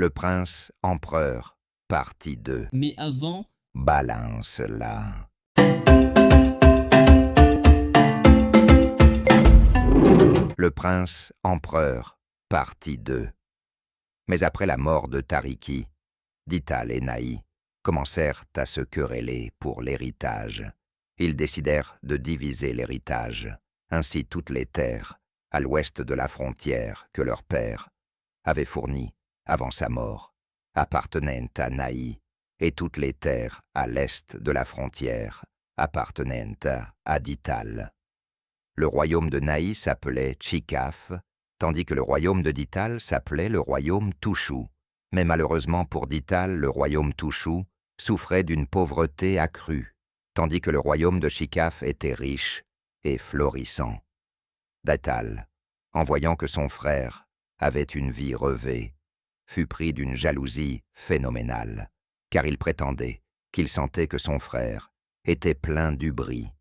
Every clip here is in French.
Le prince empereur, partie 2. Mais avant, Balance-la. Le prince empereur, partie 2. Mais après la mort de Tariki, Dital et Naï commencèrent à se quereller pour l'héritage. Ils décidèrent de diviser l'héritage. Ainsi toutes les terres, à l'ouest de la frontière que leur père avait fournie avant sa mort, appartenaient à Naï, et toutes les terres à l'est de la frontière appartenaient à Dital. Le royaume de Naï s'appelait Chikaf, tandis que le royaume de Dital s'appelait le royaume Touchou. Mais malheureusement pour Dital, le royaume Touchou souffrait d'une pauvreté accrue, tandis que le royaume de Chikaf était riche et florissant. Dital, en voyant que son frère avait une vie rêvée, fut pris d'une jalousie phénoménale, car il prétendait qu'il sentait que son frère était plein d'ubris.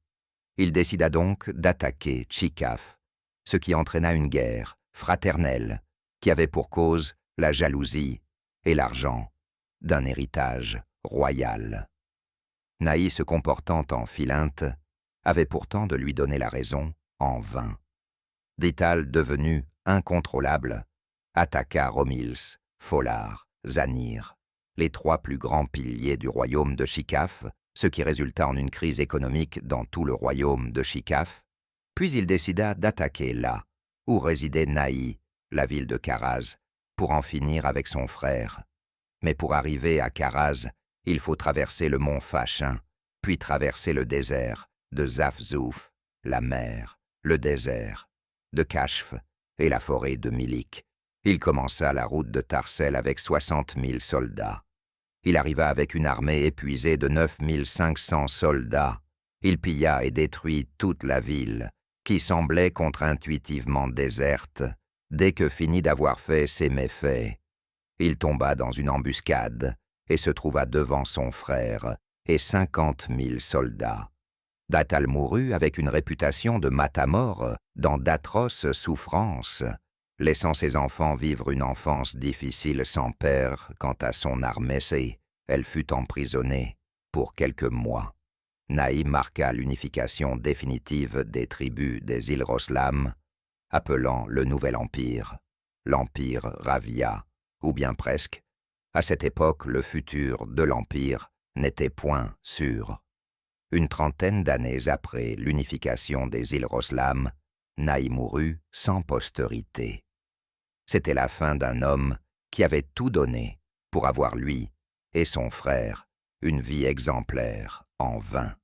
Il décida donc d'attaquer Chikaf, ce qui entraîna une guerre fraternelle qui avait pour cause la jalousie et l'argent d'un héritage royal. Naï, se comportant en Philinte, avait pourtant de lui donner la raison en vain. Dital, devenu incontrôlable, attaqua Romils, Folar, Zanir, les trois plus grands piliers du royaume de Chikaf, ce qui résulta en une crise économique dans tout le royaume de Chikaf, puis il décida d'attaquer là, où résidait Naï, la ville de Karaz, pour en finir avec son frère. Mais pour arriver à Karaz, il faut traverser le mont Fachin, puis traverser le désert de Zafzouf, la mer, le désert de Kashf et la forêt de Milik. Il commença la route de Tarsel avec 60 000 soldats. Il arriva avec une armée épuisée de 9 500 soldats. Il pilla et détruit toute la ville, qui semblait contre-intuitivement déserte, dès que finit d'avoir fait ses méfaits. Il tomba dans une embuscade et se trouva devant son frère et 50 000 soldats. Dital mourut avec une réputation de matamore dans d'atroces souffrances, laissant ses enfants vivre une enfance difficile sans père. Quant à son armée, elle fut emprisonnée pour quelques mois. Naï marqua l'unification définitive des tribus des îles Roslam, appelant le nouvel empire l'Empire Ravia, ou bien presque. À cette époque, le futur de l'Empire n'était point sûr. Une trentaine d'années après l'unification des îles Roslam, Naï mourut sans postérité. C'était la fin d'un homme qui avait tout donné pour avoir lui et son frère une vie exemplaire en vain.